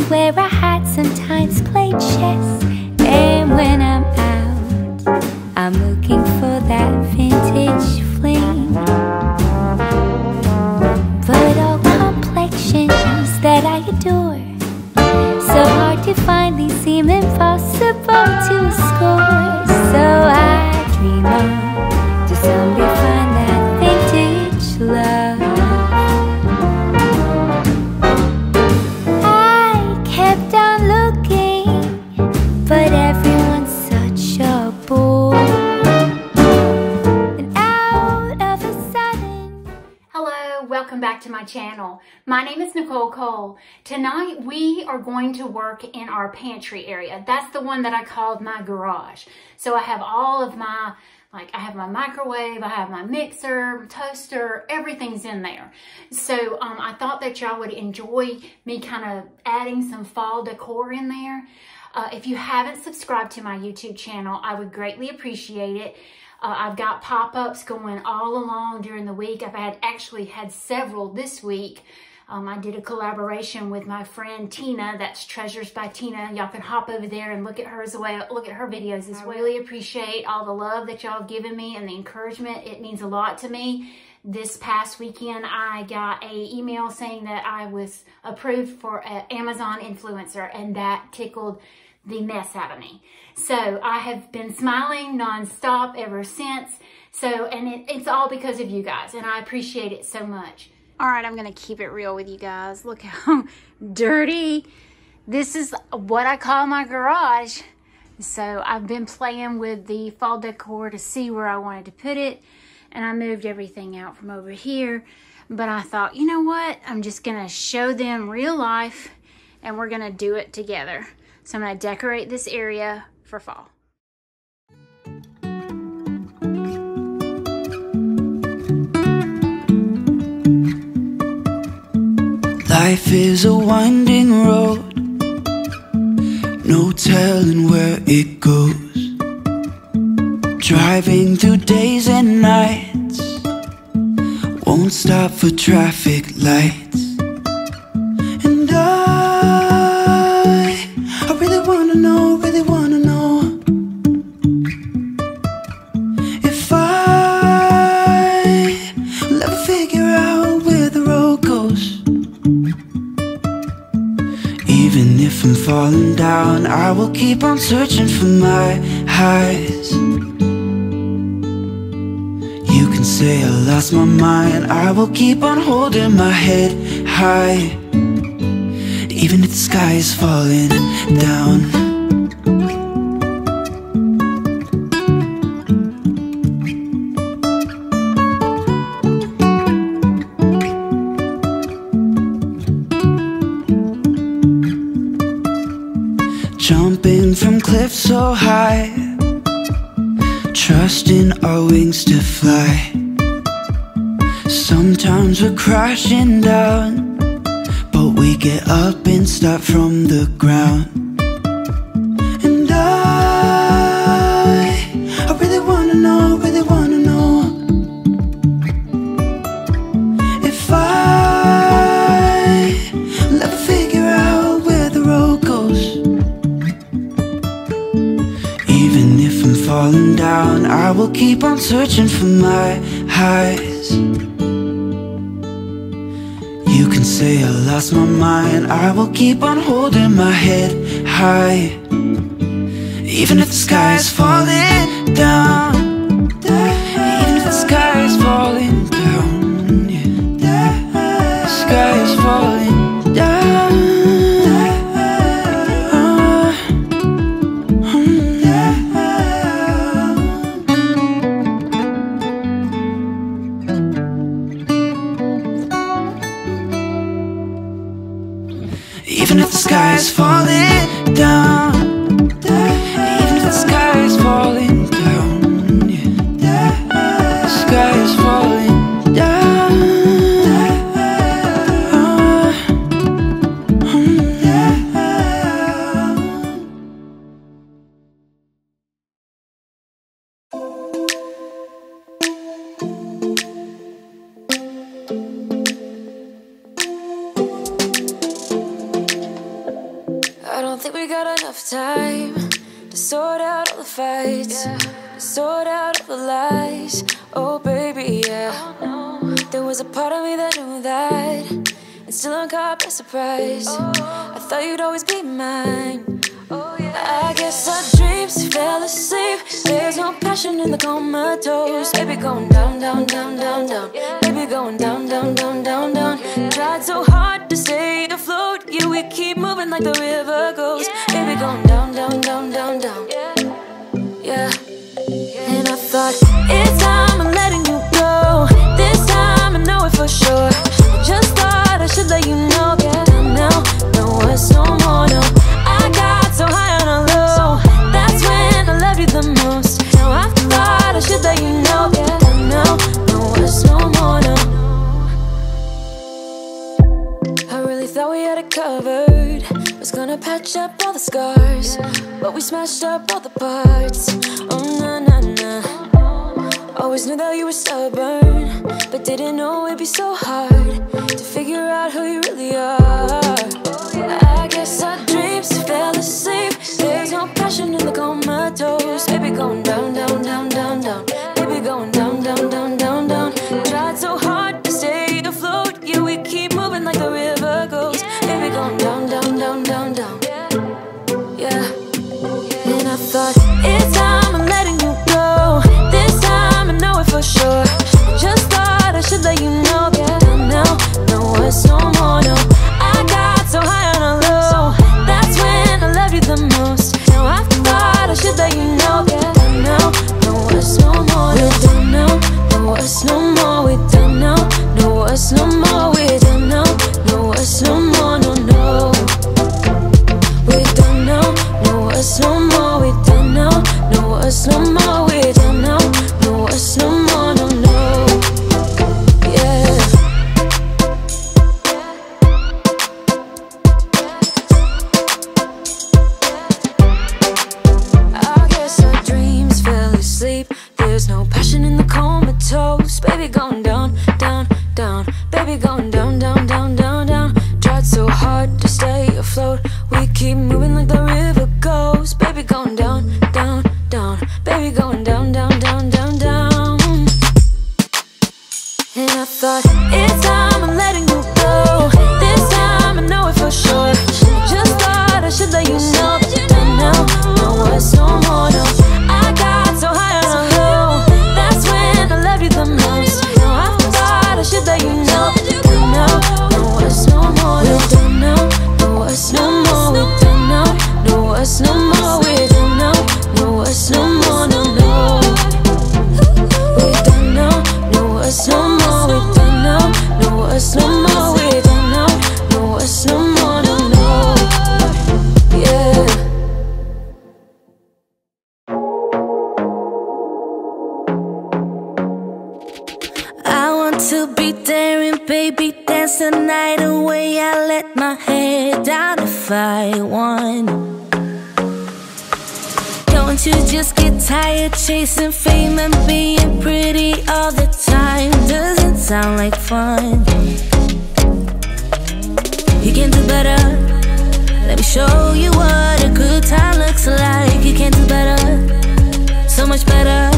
where I had sometimes played chess. And when I'm out, I'm looking for that vintage fling. But all complexions that I adore, so hard to find, these seem impossible to score. So I dream on to someday find that vintage love. I kept on looking, but everyone's such a bore. And out of a sudden... Hello, welcome back to my channel. My name is Nicole Cole. Tonight we are going to work in our pantry area. That's the one that I called my garage. So I have all of my, I have my microwave, I have my mixer, toaster, everything's in there. So I thought that y'all would enjoy me kind of adding some fall decor in there. If you haven't subscribed to my YouTube channel, I would greatly appreciate it. I've got pop-ups going all along during the week. I've actually had several this week. I did a collaboration with my friend Tina. That's Treasures by Tina. Y'all can hop over there and look at her as well. Look at her videos as well. I really appreciate all the love that y'all have given me and the encouragement. It means a lot to me. This past weekend, I got an email saying that I was approved for an Amazon influencer, and that tickled the mess out of me. So I have been smiling nonstop ever since. And it's all because of you guys, and I appreciate it so much. All right, I'm gonna keep it real with you guys. Look how dirty. This is what I call my garage. So I've been playing with the fall decor to see where I wanted to put it, and I moved everything out from over here. But I thought, you know what? I'm just gonna show them real life, and we're gonna do it together. So I'm gonna decorate this area for fall. Life is a winding road, no telling where it goes. Driving through days and nights, won't stop for traffic lights. And I really wanna know if I'll ever figure out where the road goes. Even if I'm falling down, I will keep on searching for my highs. You can say I lost my mind, I will keep on holding my head high. Even if the sky is falling down. Jumping from cliffs so high, trusting our wings to fly. Sometimes we're crashing down, but we get up and start from the ground. And I really wanna know if I'll ever figure out where the road goes. Even if I'm falling down, I will keep on searching for my highs. You can say I lost my mind, I will keep on holding my head high. Even if the sky is falling down, even if the sky is falling down, yeah. The sky is falling down. Even if the sky is falling down, even if the sky is falling down, I don't think we got enough time to sort out all the fights, to sort out all the lies. Oh baby, yeah. There was a part of me that knew that, and still I'm caught by surprise. I thought you'd always be mine. I guess our dreams fell asleep. There's no passion in the comatose. Baby going down, down, down, down, down. Baby going down, down, down, down, down. Tried so hard to stay afloat, yeah, we keep moving like the river goes. Baby going down, down, down, down, down. Yeah. And I thought, it's time I'm letting you go. This time I know it for sure. I just thought I should let you know. Yeah, now, no words, no more, no. I got so high on a low, that's when I love you the most. Now I thought I should let you know. Yeah, now, no words, no more, no. I really thought we had it covered. Was gonna patch up all the scars, but we smashed up all the parts. Oh na na na. Always knew that you were stubborn, but didn't know it'd be so hard to figure out who you really are. I guess our dreams fell asleep. There's no passion in the comatose. Baby going down, down, down, down, down. Baby going down, down, down, down, down. Tried so hard to stay afloat, yeah, we keep moving like the river goes. Baby going down, down, down, down, down. Yeah. And I thought, it's time I'm letting you go. This time I know it for sure. Just thought I should let you know. Yeah, now, no words, no more, no. I got so high on a low, that's when I love you the most. Now I thought I should let you know. Yeah, now, no words, no more. We're done now, no words, no more. We're done now, no words, no more. We're done now, no words, no more, no, no. We're done now, no words, no more. We're done now, no words, no more. We're done now, no words, no more, no, no. Yeah. I guess our dreams fell asleep. There's no passion in the comatose. Baby going down, down, down. Baby going down, down, down, down, down. Tried so hard to stay afloat, we keep moving like the river goes. Baby going down, down, down. Baby going down, down, down, down, down. And I thought, it's time I'm letting you go. This time I know it for sure. Just thought I should let you know. Now, no words, no more, no. I got so high on a low, that's when I love you the most. Now I thought I should let you know. Now, no words, no more, no. We're done now, no words, no more. We're done now, no words, no more. We're done now, no words, no more, no, no. We're done now, no words, no more. We're done now, no words, no more. We're done now, no words, no more, no, no. Yeah. I want to be daring, baby, dance the night away. I let my head down if I won. Don't you just get tired chasing fame and being pretty all the time? Doesn't sound like fun. You can do better. Let me show you what a good time looks like. You can do better, so much better.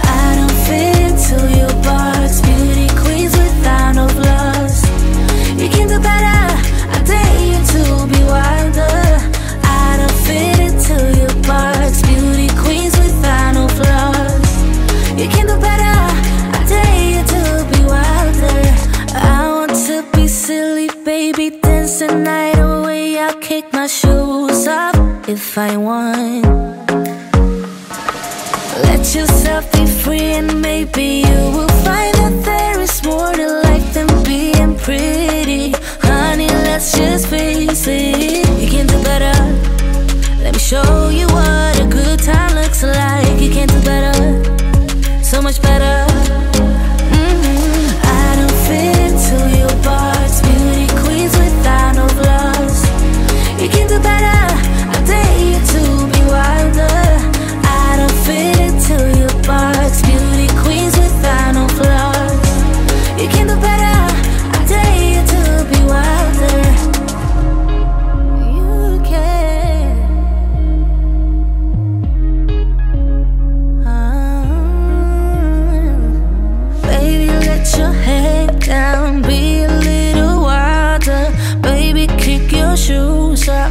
I don't fit into your box, beauty queens without no flaws. You can do better, I dare you to be wilder. I don't fit into your box, beauty queens without no flaws. You can do better, I dare you to be wilder. I want to be silly, baby, dance the night away. I'll kick my shoes off if I want. Let yourself be free and maybe you will find that there is more to life than being pretty. Honey, let's just face it. You can do better. Let me show you what a good time looks like. You can do better, so much better. I don't fit into your box, beauty queens without no flaws. You can do better, I dare you to be wilder. I don't fit into your box, beauty queens without no flaws. You can do better, I dare you to be wilder.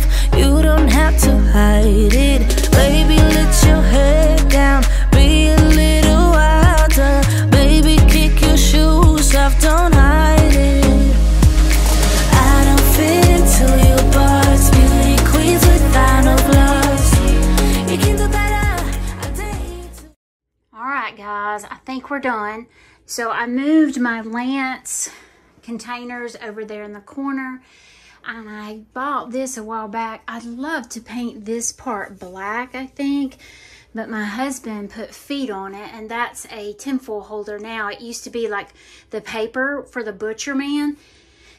love. You don't have to hide it. Baby, let your head down. Be a little wilder. Baby, kick your shoes off. Don't hide it. I don't fit into your bars. Beauty queens without no flaws. You can do better. I dare you to. All right, guys, I think we're done. So I moved my Lance containers over there in the corner, and I bought this a while back. I'd love to paint this part black, I think, but my husband put feet on it, and that's a tinfoil holder now. It used to be like the paper for the butcher man.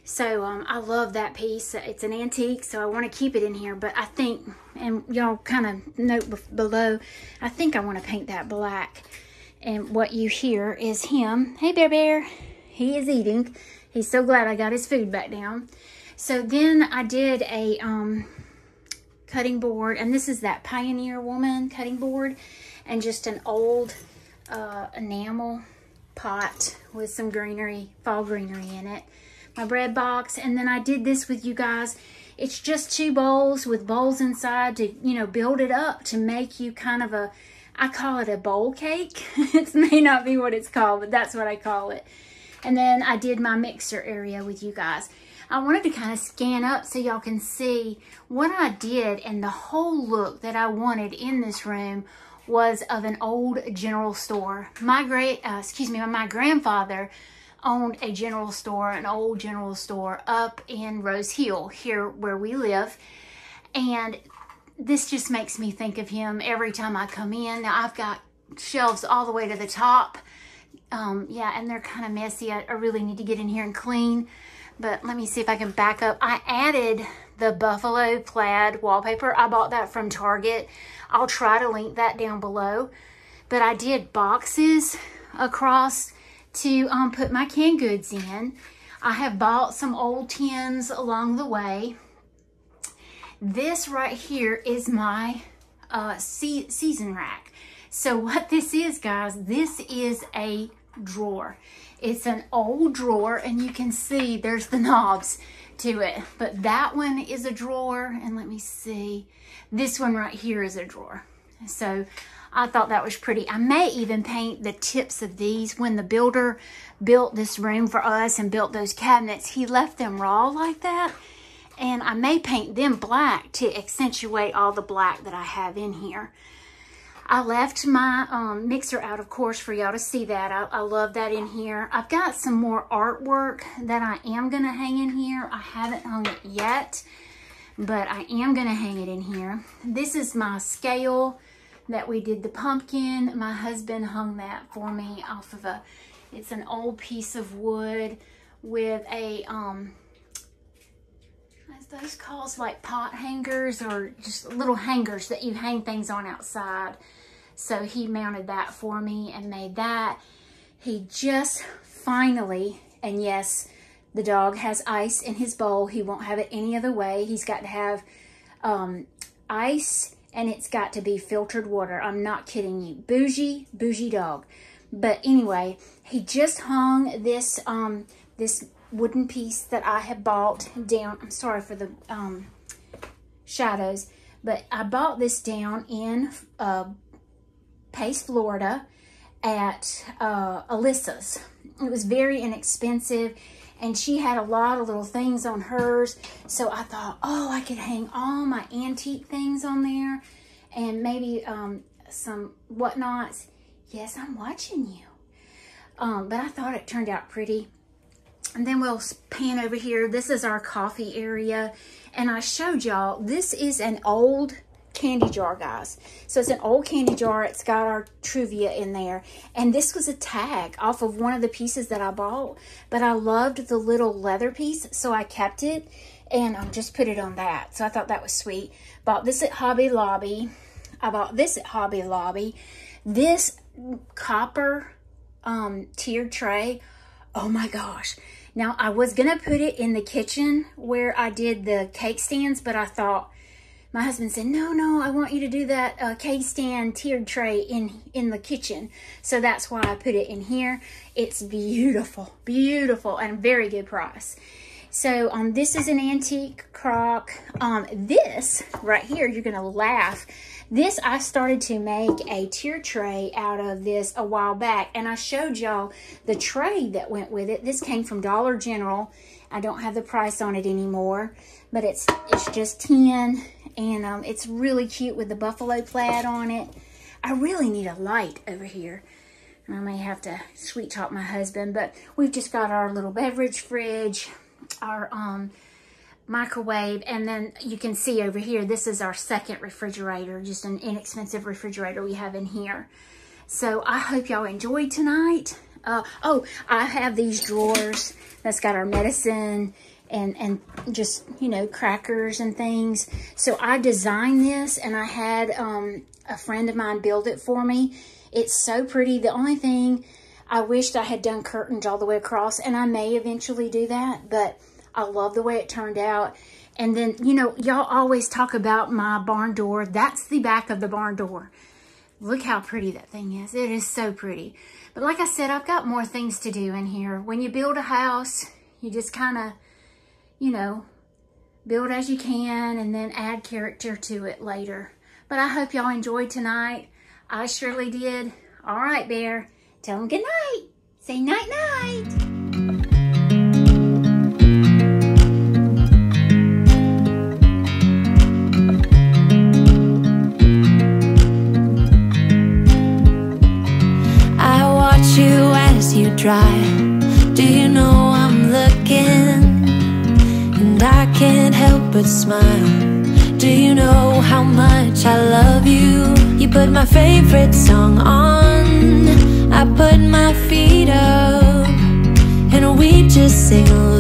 So I love that piece. It's an antique, so I want to keep it in here, but I think, and y'all kind of note below, I think I want to paint that black. And what you hear is him. Hey, Bear Bear. He is eating. He's so glad I got his food back down. So then I did a cutting board, and this is that Pioneer Woman cutting board, and just an old enamel pot with some greenery, fall greenery in it. My bread box, and then I did this with you guys. It's just 2 bowls with bowls inside to, you know, build it up to make you kind of a, I call it a bowl cake. It may not be what it's called, but that's what I call it. And then I did my mixer area with you guys. I wanted to kind of scan up so y'all can see what I did, and the whole look that I wanted in this room was of an old general store. My grandfather owned a general store, an old general store up in Rose Hill, here where we live. And this just makes me think of him every time I come in. Now, I've got shelves all the way to the top. Yeah, and they're kind of messy. I really need to get in here and clean. But let me see if I can back up. I added the buffalo plaid wallpaper. I bought that from Target. I'll try to link that down below. But I did boxes across to put my canned goods in. I have bought some old tins along the way. This right here is my season rack. So what this is, guys, this is a drawer. It's an old drawer, and you can see there's the knobs to it. But that one is a drawer, and let me see. This one right here is a drawer. So I thought that was pretty. I may even paint the tips of these. When the builder built this room for us and built those cabinets, he left them raw like that. And I may paint them black to accentuate all the black that I have in here. I left my mixer out, of course, for y'all to see that. I love that in here. I've got some more artwork that I am going to hang in here. I haven't hung it yet, but I am going to hang it in here. This is my scale that we did the pumpkin. My husband hung that for me off of it's an old piece of wood with a, those called like pot hangers, or just little hangers that you hang things on outside. So he mounted that for me and made that. He just finally, and yes, the dog has ice in his bowl. He won't have it any other way. He's got to have ice, and it's got to be filtered water. I'm not kidding you. Bougie, bougie dog. But anyway, he just hung this this wooden piece that I have bought down. I'm sorry for the shadows, but I bought this down in Pace, Florida at Alyssa's. It was very inexpensive, and she had a lot of little things on hers. So I thought, oh, I could hang all my antique things on there, and maybe some whatnots. Yes, I'm watching you. But I thought it turned out pretty. And then we'll pan over here. This is our coffee area. And I showed y'all, this is an old candy jar, guys. So it's an old candy jar. It's got our Truvia in there. And this was a tag off of one of the pieces that I bought. But I loved the little leather piece, so I kept it and just put it on that. So I thought that was sweet. Bought this at Hobby Lobby. I bought this at Hobby Lobby. This copper tiered tray. Oh my gosh. Now, I was going to put it in the kitchen where I did the cake stands, but I thought, my husband said, no, I want you to do that cake stand tiered tray in the kitchen. So that's why I put it in here. It's beautiful, beautiful, and very good price. So this is an antique crock. This right here, you're gonna laugh. This, I started to make a tier tray out of this a while back, and I showed y'all the tray that went with it. This came from Dollar General. I don't have the price on it anymore, but it's just tin, and it's really cute with the buffalo plaid on it. I really need a light over here. I may have to sweet talk my husband, but we've just got our little beverage fridge, our microwave, and then you can see over here, this is our second refrigerator, just an inexpensive refrigerator we have in here. So I hope y'all enjoyed tonight. Oh, I have these drawers that's got our medicine and just, you know, crackers and things. So I designed this, and I had a friend of mine build it for me. It's so pretty. The only thing, I wished I had done curtains all the way across, and I may eventually do that, but I love the way it turned out. And then, you know, y'all always talk about my barn door. That's the back of the barn door. Look how pretty that thing is. It is so pretty. But like I said, I've got more things to do in here. When you build a house, you just kind of, you know, build as you can and then add character to it later. But I hope y'all enjoyed tonight. I surely did. All right, Bear. Tell them good night. Say night-night. You drive. Do you know I'm looking? And I can't help but smile. Do you know how much I love you? You put my favorite song on, I put my feet up, and we just sing along.